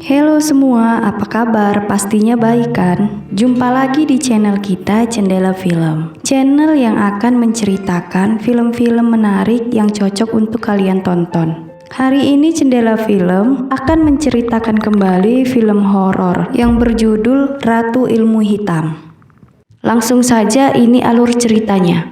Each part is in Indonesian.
Halo semua, apa kabar? Pastinya baik kan? Jumpa lagi di channel kita Jendela Film. Channel yang akan menceritakan film-film menarik yang cocok untuk kalian tonton. Hari ini Jendela Film akan menceritakan kembali film horor yang berjudul Ratu Ilmu Hitam. Langsung saja ini alur ceritanya.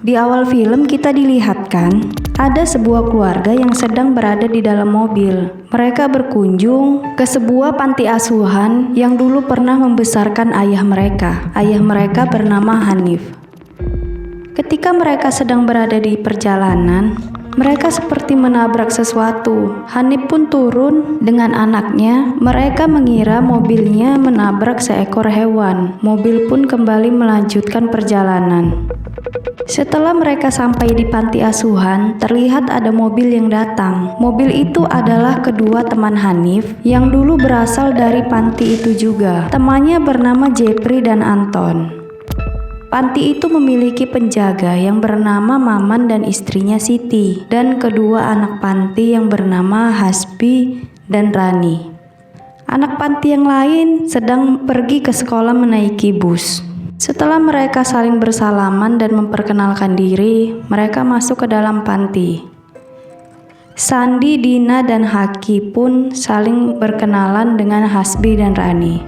Di awal film kita dilihatkan ada sebuah keluarga yang sedang berada di dalam mobil. Mereka berkunjung ke sebuah panti asuhan yang dulu pernah membesarkan ayah mereka. Ayah mereka bernama Hanif. Ketika mereka sedang berada di perjalanan, mereka seperti menabrak sesuatu. Hanif pun turun dengan anaknya. Mereka mengira mobilnya menabrak seekor hewan. Mobil pun kembali melanjutkan perjalanan. Setelah mereka sampai di panti asuhan, terlihat ada mobil yang datang. Mobil itu adalah kedua teman Hanif yang dulu berasal dari panti itu juga. Temannya bernama Jepri dan Anton. Panti itu memiliki penjaga yang bernama Maman dan istrinya Siti, dan kedua anak panti yang bernama Hasbi dan Rani. Anak panti yang lain sedang pergi ke sekolah menaiki bus. Setelah mereka saling bersalaman dan memperkenalkan diri, mereka masuk ke dalam panti. Sandi, Dina, dan Haki pun saling berkenalan dengan Hasbi dan Rani.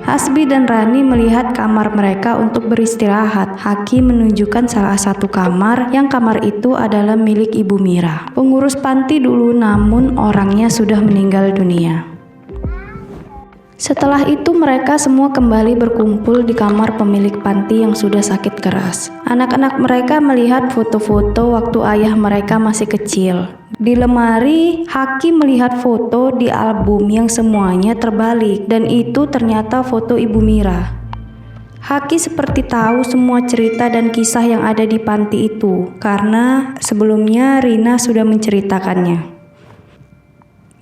Hasbi dan Rani melihat kamar mereka untuk beristirahat. Haki menunjukkan salah satu kamar, yang kamar itu adalah milik Ibu Mira, pengurus panti dulu, namun orangnya sudah meninggal dunia. Setelah itu mereka semua kembali berkumpul di kamar pemilik panti yang sudah sakit keras. Anak-anak mereka melihat foto-foto waktu ayah mereka masih kecil. Di lemari, Haki melihat foto di album yang semuanya terbalik, dan itu ternyata foto Ibu Mira. Haki seperti tahu semua cerita dan kisah yang ada di panti itu, karena sebelumnya Rina sudah menceritakannya.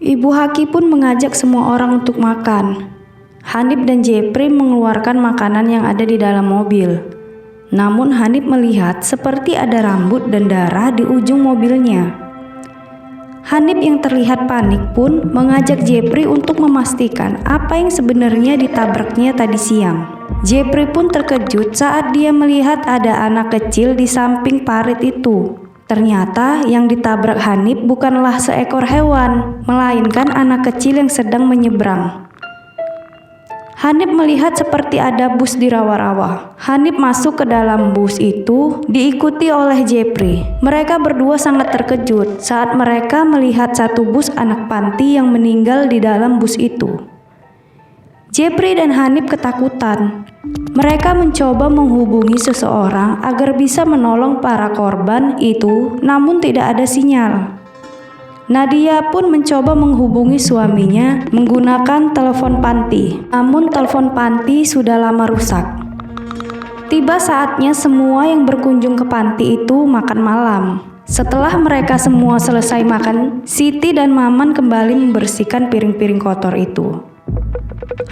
Ibu Haki pun mengajak semua orang untuk makan. Hanif dan Jepri mengeluarkan makanan yang ada di dalam mobil. Namun Hanif melihat seperti ada rambut dan darah di ujung mobilnya. Hanif yang terlihat panik pun mengajak Jepri untuk memastikan apa yang sebenarnya ditabraknya tadi siang. Jepri pun terkejut saat dia melihat ada anak kecil di samping parit itu. Ternyata yang ditabrak Hanif bukanlah seekor hewan, melainkan anak kecil yang sedang menyeberang. Hanif melihat seperti ada bus di rawa-rawa. Hanif masuk ke dalam bus itu, diikuti oleh Jepri. Mereka berdua sangat terkejut saat mereka melihat satu bus anak panti yang meninggal di dalam bus itu. Jepri dan Hanif ketakutan. Mereka mencoba menghubungi seseorang agar bisa menolong para korban itu, namun tidak ada sinyal. Nadia pun mencoba menghubungi suaminya menggunakan telepon panti, namun telepon panti sudah lama rusak. Tiba saatnya semua yang berkunjung ke panti itu makan malam. Setelah mereka semua selesai makan, Siti dan Maman kembali membersihkan piring-piring kotor itu.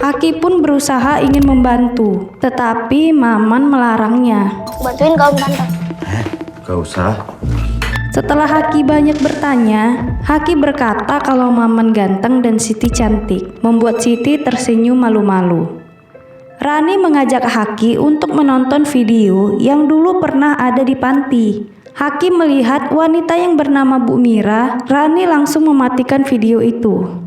Haki pun berusaha ingin membantu, tetapi Maman melarangnya. Bantuin kaum tante. Gak usah. Setelah Haki banyak bertanya, Haki berkata kalau Maman ganteng dan Siti cantik, membuat Siti tersenyum malu-malu. Rani mengajak Haki untuk menonton video yang dulu pernah ada di panti. Haki melihat wanita yang bernama Bu Mira. Rani langsung mematikan video itu.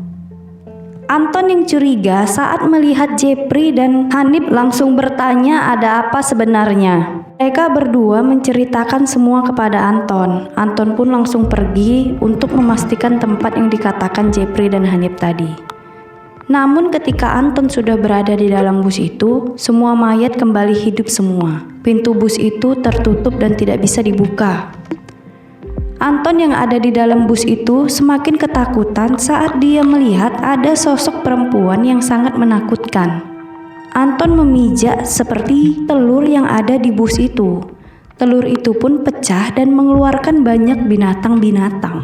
Anton yang curiga saat melihat Jepri dan Hanif langsung bertanya ada apa sebenarnya. Mereka berdua menceritakan semua kepada Anton. Anton pun langsung pergi untuk memastikan tempat yang dikatakan Jepri dan Hanif tadi. Namun ketika Anton sudah berada di dalam bus itu, semua mayat kembali hidup semua. Pintu bus itu tertutup dan tidak bisa dibuka. Anton yang ada di dalam bus itu semakin ketakutan saat dia melihat ada sosok perempuan yang sangat menakutkan. Anton memijak seperti telur yang ada di bus itu. Telur itu pun pecah dan mengeluarkan banyak binatang-binatang.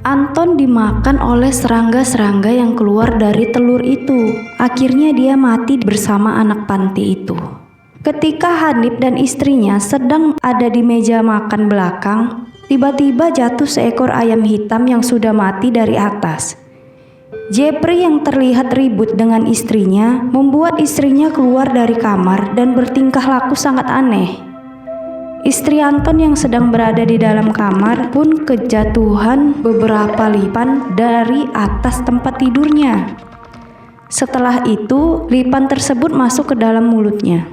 Anton dimakan oleh serangga-serangga yang keluar dari telur itu. Akhirnya dia mati bersama anak panti itu. Ketika Hanif dan istrinya sedang ada di meja makan belakang, tiba-tiba jatuh seekor ayam hitam yang sudah mati dari atas. Jeffrey yang terlihat ribut dengan istrinya membuat istrinya keluar dari kamar dan bertingkah laku sangat aneh. Istri Anton yang sedang berada di dalam kamar pun kejatuhan beberapa lipan dari atas tempat tidurnya. Setelah itu, lipan tersebut masuk ke dalam mulutnya.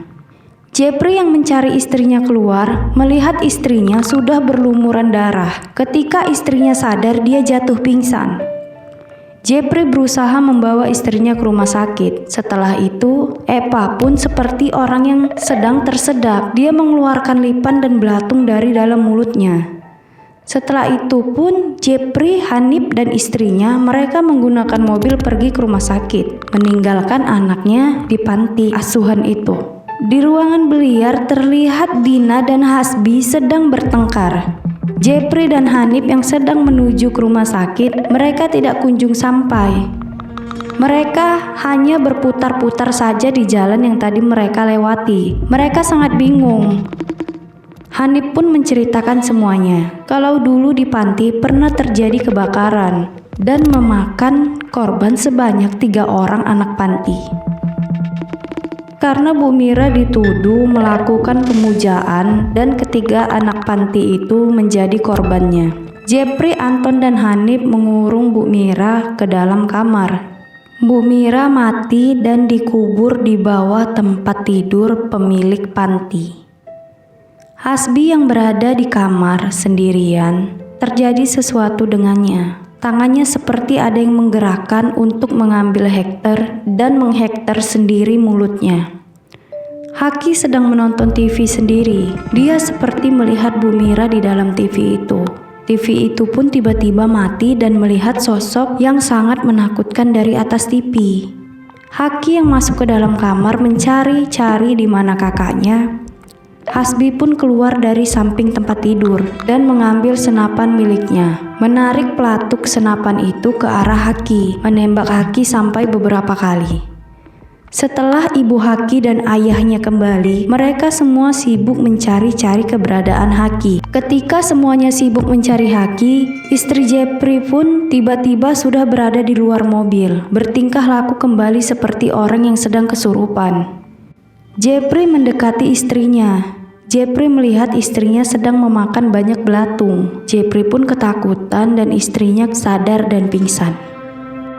Jeffrey yang mencari istrinya keluar, melihat istrinya sudah berlumuran darah. Ketika istrinya sadar, dia jatuh pingsan. Jeffrey berusaha membawa istrinya ke rumah sakit. Setelah itu, Eva pun seperti orang yang sedang tersedak. Dia mengeluarkan lipan dan belatung dari dalam mulutnya. Setelah itu pun Jeffrey, Hanif dan istrinya mereka menggunakan mobil pergi ke rumah sakit, meninggalkan anaknya di panti asuhan itu. Di ruangan biliar terlihat Dina dan Hasbi sedang bertengkar. Jeffrey dan Hanif yang sedang menuju ke rumah sakit, mereka tidak kunjung sampai. Mereka hanya berputar-putar saja di jalan yang tadi mereka lewati. Mereka sangat bingung. Hanif pun menceritakan semuanya. Kalau dulu di panti pernah terjadi kebakaran dan memakan korban sebanyak 3 orang anak panti. Karena Bu Mira dituduh melakukan pemujaan dan ketiga anak panti itu menjadi korbannya. Jeffrey, Anton dan Hanif mengurung Bu Mira ke dalam kamar. Bu Mira mati dan dikubur di bawah tempat tidur pemilik panti. Hasbi yang berada di kamar sendirian, terjadi sesuatu dengannya. Tangannya seperti ada yang menggerakkan untuk mengambil Hector dan mengHector sendiri mulutnya. Haki sedang menonton TV sendiri. Dia seperti melihat Bu Mira di dalam TV itu. TV itu pun tiba-tiba mati dan melihat sosok yang sangat menakutkan dari atas TV. Haki yang masuk ke dalam kamar mencari-cari di mana kakaknya. Hasbi pun keluar dari samping tempat tidur dan mengambil senapan miliknya, menarik pelatuk senapan itu ke arah Haki, menembak Haki sampai beberapa kali. Setelah ibu Haki dan ayahnya kembali, mereka semua sibuk mencari-cari keberadaan Haki. Ketika semuanya sibuk mencari Haki, istri Jeffrey pun tiba-tiba sudah berada di luar mobil, bertingkah laku kembali seperti orang yang sedang kesurupan. Jeffrey mendekati istrinya. Jeffrey melihat istrinya sedang memakan banyak belatung. Jeffrey pun ketakutan dan istrinya sadar dan pingsan.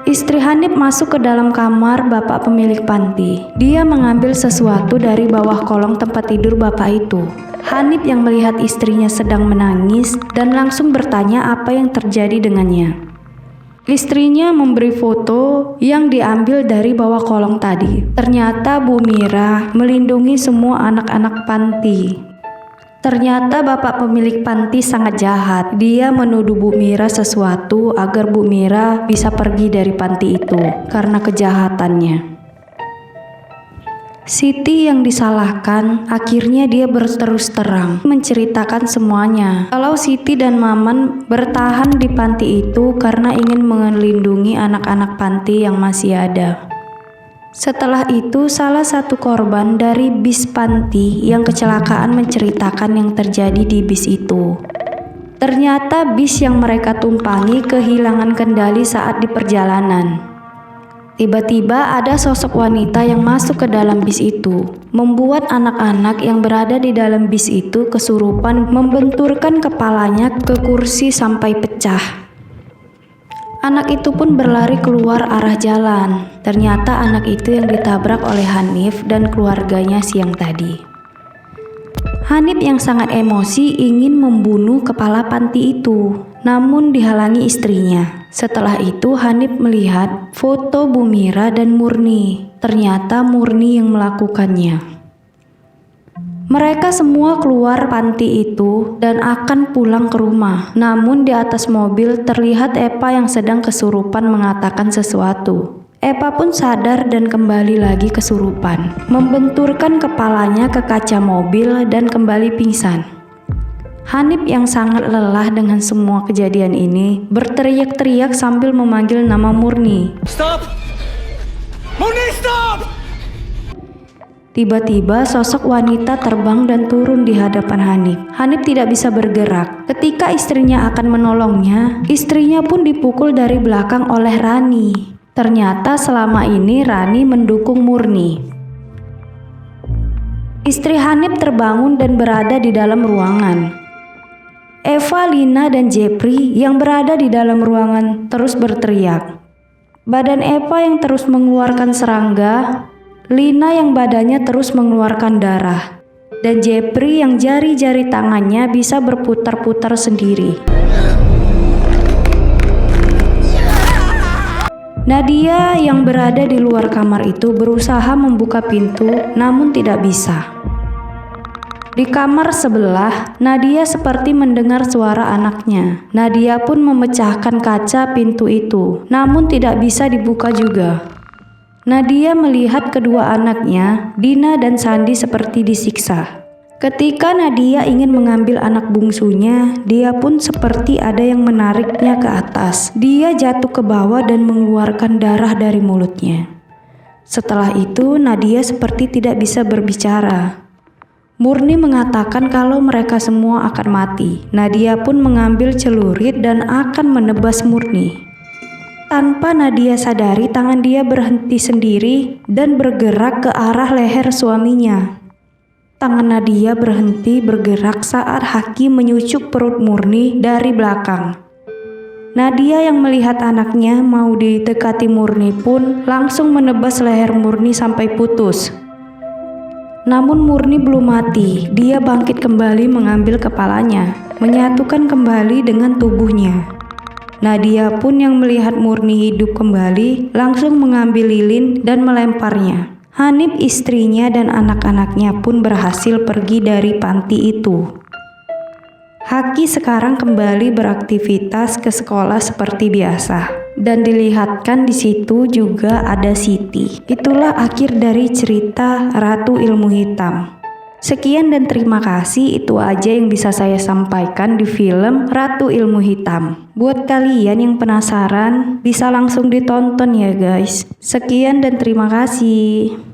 Istri Hanif masuk ke dalam kamar bapak pemilik panti. Dia mengambil sesuatu dari bawah kolong tempat tidur bapak itu. Hanif yang melihat istrinya sedang menangis dan langsung bertanya apa yang terjadi dengannya. Istrinya memberi foto yang diambil dari bawah kolong tadi. Ternyata Bu Mira melindungi semua anak-anak panti. Ternyata bapak pemilik panti sangat jahat. Dia menuduh Bu Mira sesuatu agar Bu Mira bisa pergi dari panti itu karena kejahatannya. Siti yang disalahkan, akhirnya dia berterus terang menceritakan semuanya. Kalau Siti dan Maman bertahan di panti itu karena ingin melindungi anak-anak panti yang masih ada. Setelah itu, salah satu korban dari bis panti yang kecelakaan menceritakan yang terjadi di bis itu. Ternyata bis yang mereka tumpangi kehilangan kendali saat di perjalanan. Tiba-tiba ada sosok wanita yang masuk ke dalam bis itu, membuat anak-anak yang berada di dalam bis itu kesurupan, membenturkan kepalanya ke kursi sampai pecah. Anak itu pun berlari keluar arah jalan. Ternyata anak itu yang ditabrak oleh Hanif dan keluarganya siang tadi. Hanif yang sangat emosi ingin membunuh kepala panti itu, namun dihalangi istrinya. Setelah itu Hanif melihat foto Bu Mira dan Murni. Ternyata Murni yang melakukannya. Mereka semua keluar panti itu dan akan pulang ke rumah. Namun di atas mobil terlihat Eva yang sedang kesurupan mengatakan sesuatu. Eva pun sadar dan kembali lagi kesurupan, membenturkan kepalanya ke kaca mobil dan kembali pingsan. Hanif yang sangat lelah dengan semua kejadian ini berteriak-teriak sambil memanggil nama Murni. Stop! Murni, stop! Tiba-tiba sosok wanita terbang dan turun di hadapan Hanif. Hanif tidak bisa bergerak. Ketika istrinya akan menolongnya, istrinya pun dipukul dari belakang oleh Rani. Ternyata selama ini Rani mendukung Murni. Istri Hanif terbangun dan berada di dalam ruangan. Eva, Lina, dan Jepri yang berada di dalam ruangan terus berteriak. Badan Eva yang terus mengeluarkan serangga, Lina yang badannya terus mengeluarkan darah, dan Jepri yang jari-jari tangannya bisa berputar-putar sendiri. Nadia yang berada di luar kamar itu berusaha membuka pintu, namun tidak bisa. Di kamar sebelah, Nadia seperti mendengar suara anaknya. Nadia pun memecahkan kaca pintu itu, namun tidak bisa dibuka juga. Nadia melihat kedua anaknya, Dina dan Sandi, seperti disiksa. Ketika Nadia ingin mengambil anak bungsunya, dia pun seperti ada yang menariknya ke atas. Dia jatuh ke bawah dan mengeluarkan darah dari mulutnya. Setelah itu, Nadia seperti tidak bisa berbicara. Murni mengatakan kalau mereka semua akan mati. Nadia pun mengambil celurit dan akan menebas Murni. Tanpa Nadia sadari, tangan dia berhenti sendiri dan bergerak ke arah leher suaminya. Tangan Nadia berhenti bergerak saat Haki menyucuk perut Murni dari belakang. Nadia yang melihat anaknya mau didekati Murni pun langsung menebas leher Murni sampai putus. Namun Murni belum mati, dia bangkit kembali mengambil kepalanya, menyatukan kembali dengan tubuhnya. Nadia pun yang melihat Murni hidup kembali langsung mengambil lilin dan melemparnya. Hanif, istrinya, dan anak-anaknya pun berhasil pergi dari panti itu. Haki sekarang kembali beraktivitas ke sekolah seperti biasa. Dan dilihatkan di situ juga ada Siti. Itulah akhir dari cerita Ratu Ilmu Hitam. Sekian dan terima kasih, itu aja yang bisa saya sampaikan di film Ratu Ilmu Hitam. Buat kalian yang penasaran, bisa langsung ditonton ya guys. Sekian dan terima kasih.